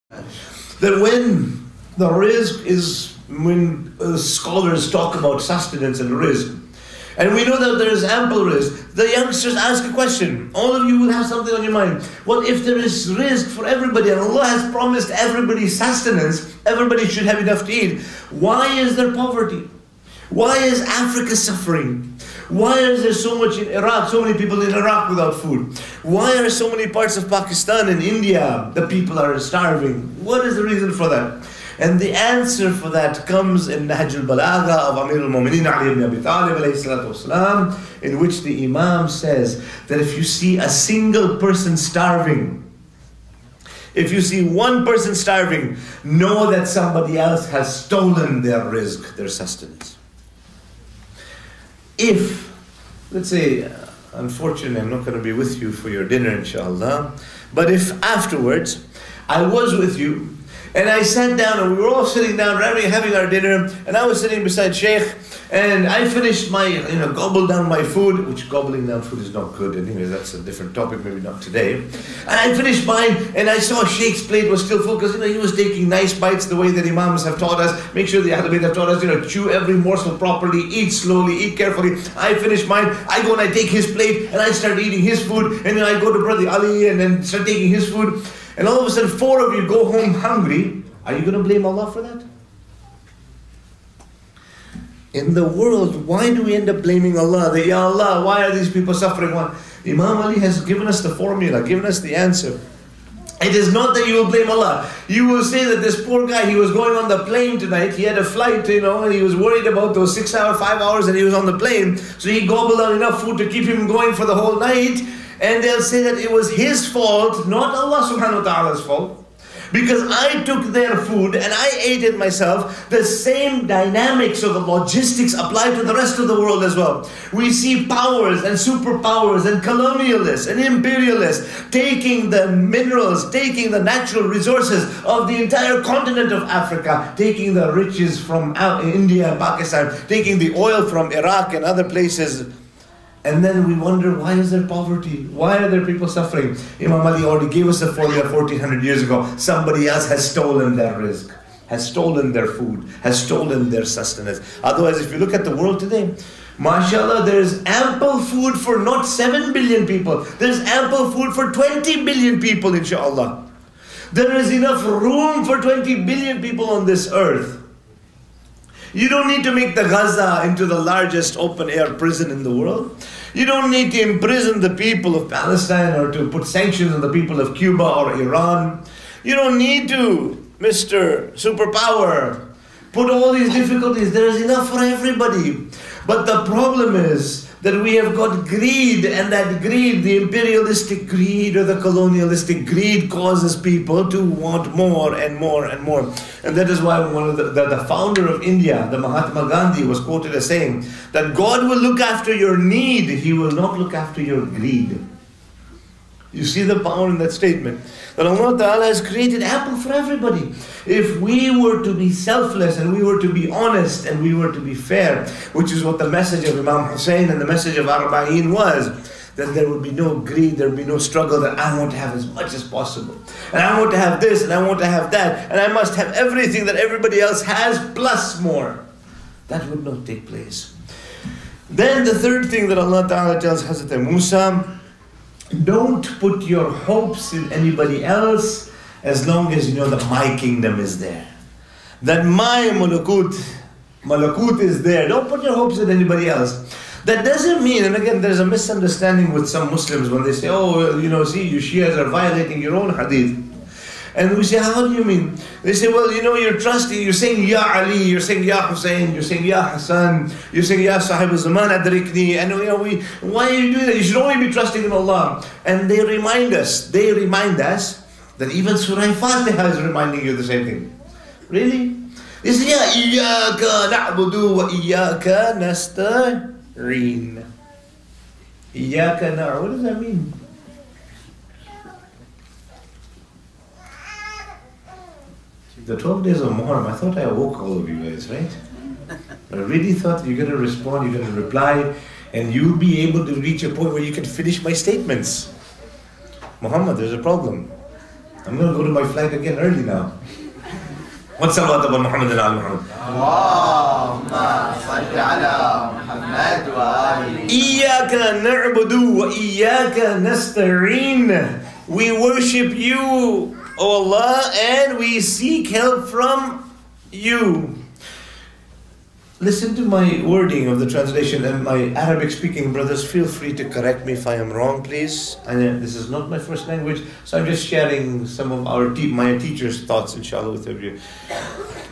That when the rizq is, when scholars talk about sustenance and rizq, and we know that there is ample rizq, the youngsters ask a question. All of you will have something on your mind. Well, if there is rizq for everybody, and Allah has promised everybody sustenance, everybody should have enough to eat, why is there poverty? Why is Africa suffering? Why is there so much in Iraq, so many people in Iraq without food? Why are so many parts of Pakistan and India, the people are starving? What is the reason for that? And the answer for that comes in Nahj al-Balagha of Amir al-Mu'mineen Ali ibn Abi Talib alayhi salatu wasalam, in which the Imam says that if you see a single person starving, if you see one person starving, know that somebody else has stolen their rizq, their sustenance. If, let's say, unfortunately I'm not going to be with you for your dinner inshallah, but if afterwards I was with you and I sat down and we were all sitting down having our dinner, and I was sitting beside Sheikh, and I finished my, gobbled down my food, which gobbling down food is not good anyway, that's a different topic, maybe not today. And I finished mine, and I saw Sheikh's plate was still full, because he was taking nice bites the way that Imams have taught us. Make sure the Ahlul Bayt have taught us, chew every morsel properly, eat slowly, eat carefully. I finished mine, I go and I take his plate, and I start eating his food, and then I go to Brother Ali, and then start taking his food. And all of a sudden, 4 of you go home hungry. Are you going to blame Allah for that? In the world, why do we end up blaming Allah? That, Ya Allah, why are these people suffering? Imam Ali has given us the formula, given us the answer. It is not that you will blame Allah. You will say that this poor guy, he was going on the plane tonight, he had a flight, and he was worried about those 6 hours, 5 hours that he was on the plane, so he gobbled out enough food to keep him going for the whole night, and they'll say that it was his fault, not Allah subhanahu wa ta'ala's fault. Because I took their food and I ate it myself. The same dynamics of the logistics apply to the rest of the world as well. We see powers and superpowers and colonialists and imperialists taking the minerals, taking the natural resources of the entire continent of Africa, taking the riches from India and Pakistan, taking the oil from Iraq and other places. And then we wonder, why is there poverty? Why are there people suffering? Imam Ali already gave us the formula 1400 years ago. Somebody else has stolen their rizq, has stolen their food, has stolen their sustenance. Otherwise, if you look at the world today, mashallah, there is ample food for not 7 billion people. There is ample food for 20 billion people, inshallah. There is enough room for 20 billion people on this earth. You don't need to make the Gaza into the largest open-air prison in the world. You don't need to imprison the people of Palestine or to put sanctions on the people of Cuba or Iran. You don't need to, Mr. Superpower, put all these difficulties. There is enough for everybody. But the problem is that we have got greed, and that greed, the imperialistic greed or the colonialistic greed, causes people to want more and more and more. And that is why one of the founder of India, the Mahatma Gandhi, was quoted as saying that God will look after your need, He will not look after your greed. You see the power in that statement. That Allah Ta'ala has created ample for everybody. If we were to be selfless and we were to be honest and we were to be fair, which is what the message of Imam Hussein and the message of Arba'een was, then there would be no greed, there would be no struggle that I want to have as much as possible. And I want to have this and I want to have that. And I must have everything that everybody else has plus more. That would not take place. Then the third thing that Allah Ta'ala tells Hazrat Musa, don't put your hopes in anybody else as long as you know that my kingdom is there. That my malakut is there. Don't put your hopes in anybody else. That doesn't mean, and again there's a misunderstanding with some Muslims when they say, oh, see, you Shias are violating your own hadith. And we say, how do you mean? They say, well, you're trusting, you're saying Ya Ali, you're saying Ya Hussein, you're saying Ya Hassan, you're saying Ya Sahib al-Zaman adrikni, and why are you doing that? You should only be trusting in Allah. And they remind us that even Surah Fatiha is reminding you the same thing. Really? They say, Ya Iyaka na'budu wa Iyaka nasta'in. Iyaka na'budu, what does that mean? The 12 days of Muharram, I thought I awoke all of you guys, right? I really thought you're going to respond, you're going to reply, and you'll be able to reach a point where you can finish my statements. Muhammad, there's a problem. I'm going to go to my flight again early now. What's salawat upon Muhammad and Ali Muhammad? Allahumma salli ala Muhammad wa ali. Iyaka na'budu wa iyaka nasta'een. We worship you, O Allah, and we seek help from you. Listen to my wording of the translation, and my Arabic speaking brothers, feel free to correct me if I am wrong, please. And this is not my first language, so I'm just sharing some of my teacher's thoughts, inshallah, with you.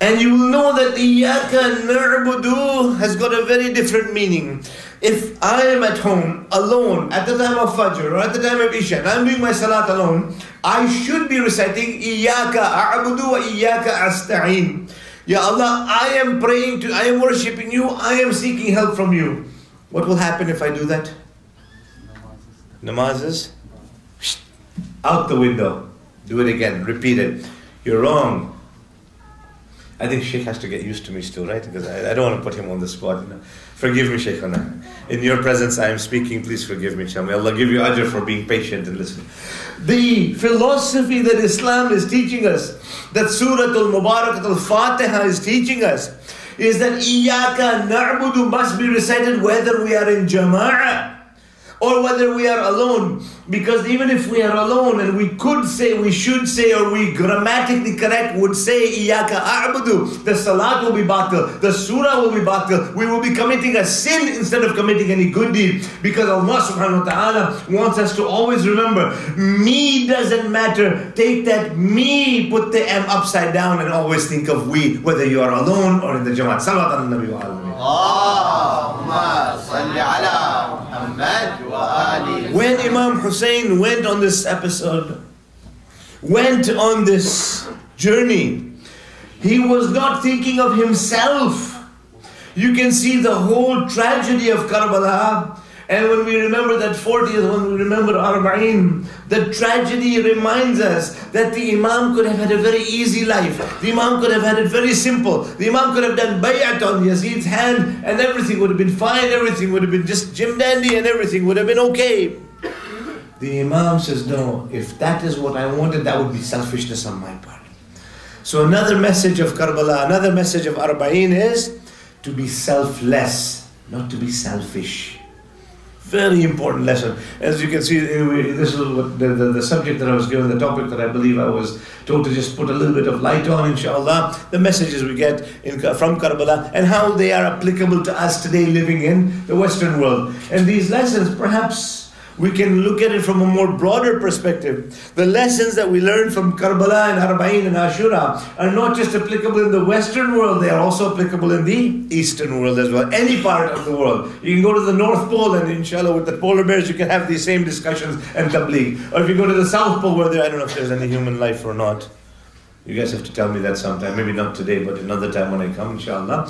And you will know that Iyaka na'budu has got a very different meaning. If I am at home, alone, at the time of Fajr, or at the time of Isha, and I'm doing my salat alone, I should be reciting Iyaka a'budu wa Iyaka asta'een. Ya Allah, I am praying to, I am worshipping you, I am seeking help from you. What will happen if I do that? Namazes? Out the window. Do it again, repeat it. You're wrong. I think Sheikh has to get used to me still, right? Because I don't want to put him on the spot. You know. Forgive me, Sheikhana. In your presence I am speaking, please forgive me, May Allah give you ajr for being patient and listening. The philosophy that Islam is teaching us, that Surah Al-Mubarakat Al-Fatiha is teaching us, is that Iyaka na'budu must be recited whether we are in jama'ah or whether we are alone. Because even if we are alone and we could say, we should say, or we grammatically correct would say Iyaka a'budu, the salat will be batil, the surah will be batil, we will be committing a sin instead of committing any good deed. Because Allah subhanahu wa ta'ala wants us to always remember, me doesn't matter. Take that me, put the M upside down and always think of we, whether you are alone or in the Jamaat. Salawat ala nabi wa alayhi. Allahumma salli ala Muhammad wa ali. When Imam Hussein went on this journey, he was not thinking of himself. You can see the whole tragedy of Karbala. And when we remember that 40th, when we remember Arba'in, the tragedy reminds us that the Imam could have had a very easy life. The Imam could have had it very simple. The Imam could have done bay'at on Yazid's hand and everything would have been fine, everything would have been just Jim Dandy and everything would have been okay. The Imam says, no, if that is what I wanted, that would be selfishness on my part. So another message of Karbala, another message of Arba'in is to be selfless, not to be selfish. Very important lesson. As you can see, this is what the subject that I was given, the topic that I believe I was told to just put a little bit of light on, inshallah. The messages we get from Karbala and how they are applicable to us today living in the Western world. And these lessons, perhaps we can look at it from a more broader perspective. The lessons that we learn from Karbala and Arba'in and Ashura are not just applicable in the Western world, they are also applicable in the Eastern world as well. Any part of the world. You can go to the North Pole and inshallah with the polar bears you can have these same discussions and tabligh. Or if you go to the South Pole where I don't know if there's any human life or not. You guys have to tell me that sometime. Maybe not today, but another time when I come, inshallah.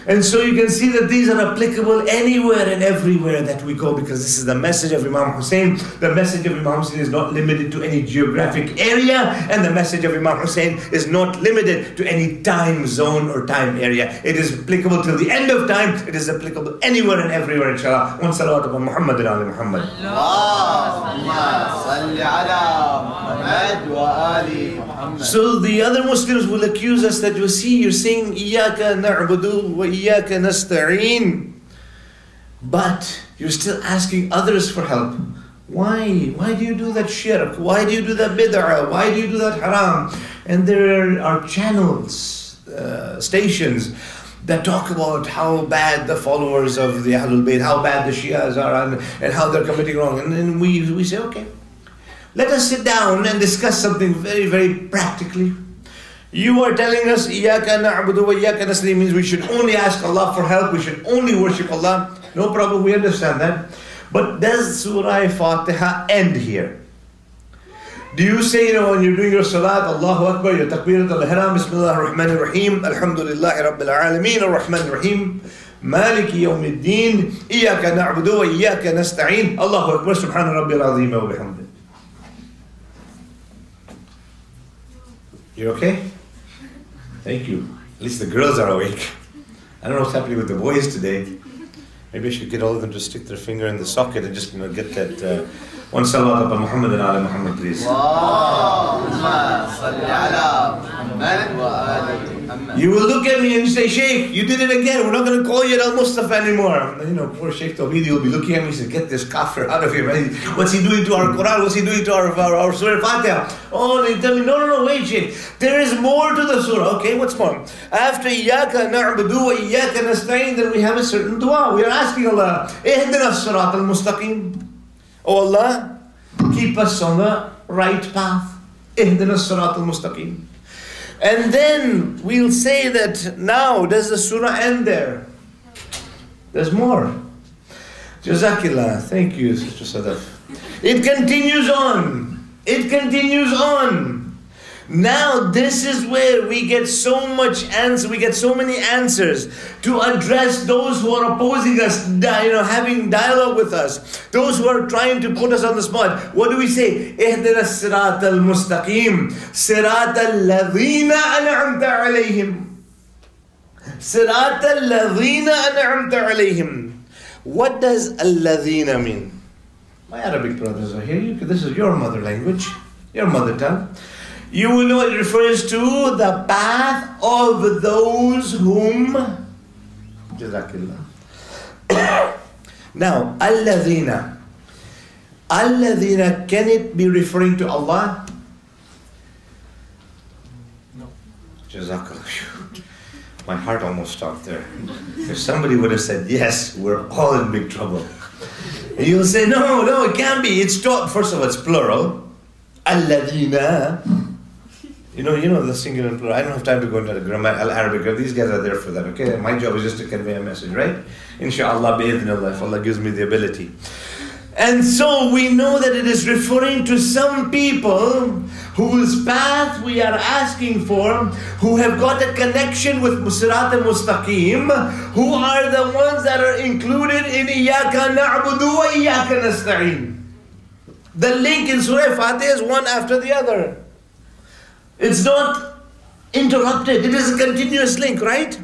And so you can see that these are applicable anywhere and everywhere that we go, because this is the message of Imam Hussein. The message of Imam Hussein is not limited to any geographic area, and the message of Imam Hussein is not limited to any time zone or time area. It is applicable till the end of time. It is applicable anywhere and everywhere, inshallah. One salawat upon Muhammad and Ali Muhammad. Allahumma salli ala Muhammad wa ali Muhammad. So the other Muslims will accuse us that you see, you're saying Iyaka na'budu wa Iyaka nasta'een, but you're still asking others for help. Why? Why do you do that shirk? Why do you do that bid'ah? Why do you do that haram? And there are channels, stations that talk about how bad the followers of the Ahlul Bayt, how bad the Shias are and how they're committing wrong. And then we say, okay, let us sit down and discuss something very, very practically. You are telling us, Iyaka na'budu wa Iyaka nasta'een means we should only ask Allah for help, we should only worship Allah. No problem, we understand that. But does Surah Fatiha end here? Do you say, when you're doing your salat, Allahu Akbar, your takbirat al-ihram, Bismillah ar-Rahman ar-Rahim, Alhamdulillahi Rabbil Alameen, ar-Rahman ar-Rahim, Maliki yawmiddin, Iyaka na'budu wa Iyaka nasta'een, Allahu Akbar, Subhana Rabbil Azim wa bihamdih. You're okay? Thank you. At least the girls are awake. I don't know what's happening with the boys today. Maybe I should get all of them to stick their finger in the socket and just get that One salawat upon Muhammad and ala Muhammad, please. You will look at me and say, Sheikh, you did it again. We're not going to call you Al-Mustafa anymore. You know, poor Sheikh Tawhidi will be looking at me and say, get this kafir out of here. What's he doing to our Quran? What's he doing to our Surah Fatiha? Oh, they tell me, no, wait, Sheikh. There is more to the surah. Okay, what's more? After Iyaka na'budu wa Iyaka nasta'in, then we have a certain dua. We are asking Allah, Ihdina as-sirat al-mustaqim. Oh Allah, keep us on the right path. Ihdina as-sirat al-mustaqim. And then we'll say that now, does the surah end there? There's more. Jazakillah. Thank you, Sister Sadaf. It continues on. It continues on. Now this is where we get so much answer. We get so many answers to address those who are opposing us, having dialogue with us, those who are trying to put us on the spot. What do we say? Ihdina as-sirat al-mustaqim, sirat al-ladhina an'amta alayhim, sirat al-ladhina an'amta alayhim. What does al-ladhina mean? My Arabic brothers are here. This is your mother language, your mother tongue. You will know it refers to the path of those whom. Jazakillah. Now, Alladhina. Alladhina, can it be referring to Allah? No. Jazakallah. My heart almost stopped there. If somebody would have said yes, we're all in big trouble. And you'll say, no, it can't be. It's first of all, it's plural. Alladhina. You know the singular and plural. I don't have time to go into the grammar, Arabic. These guys are there for that, okay? My job is just to convey a message, right? Inshallah, bi'idhnillah, if Allah gives me the ability. And so we know that it is referring to some people whose path we are asking for, who have got a connection with Sirat al-Mustaqim, who are the ones that are included in Iyaka na'budu wa Iyaka nasta'in. The link in Surah Fatiha is one after the other. It's not interrupted. It is a continuous link, right?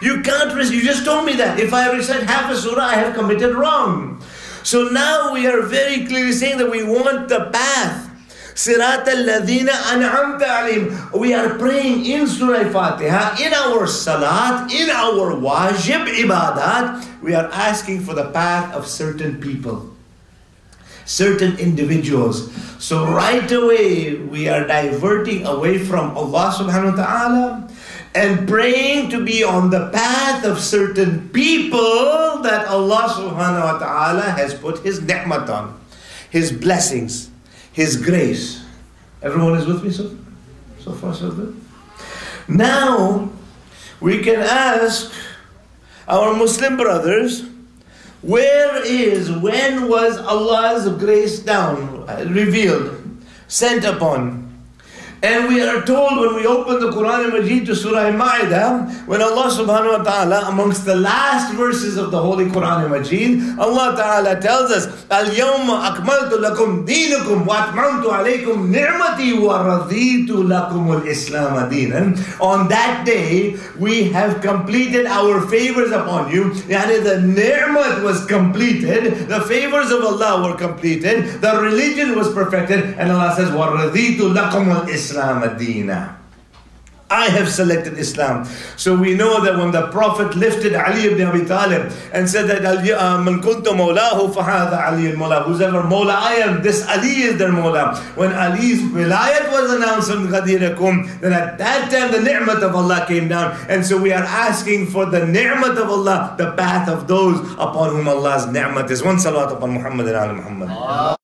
You just told me that. If I recite half a surah, I have committed wrong. So now we are very clearly saying that we want the path. Sirat al-ladhina an'amta alayhim. We are praying in Surah Fatiha, in our salat, in our wajib ibadat. We are asking for the path of certain people, certain individuals. So right away, we are diverting away from Allah subhanahu wa ta'ala and praying to be on the path of certain people that Allah subhanahu wa ta'ala has put His ni'mat on, His blessings, His grace. Everyone is with me so far so good? Now, we can ask our Muslim brothers, when was Allah's grace revealed, sent upon? And we are told when we open the Quran al-Majid to Surah Al-Ma'idah, when Allah subhanahu wa ta'ala, amongst the last verses of the Holy Quran al-Majid, Allah ta'ala tells us, Al-yawma akmaltu lakum deenakum wa atmamtu alaykum ni'mati wa raditu lakum al-Islam dinan. On that day, we have completed our favors upon you. Yani the ni'mat was completed, the favors of Allah were completed, the religion was perfected, and Allah says, wa raditu lakum al-Islam Adina. I have selected Islam. So we know that when the Prophet lifted Ali ibn Abi Talib and said that Man kuntu mawlahu fahadha Ali al-Mawla, who's ever Mawla I am, this Ali is their Mawla. When Ali's wilayat was announced on Ghadirakum, then at that time the ni'mat of Allah came down. And so we are asking for the ni'mat of Allah, the path of those upon whom Allah's ni'mat is. One salawat upon Muhammad and ala Muhammad.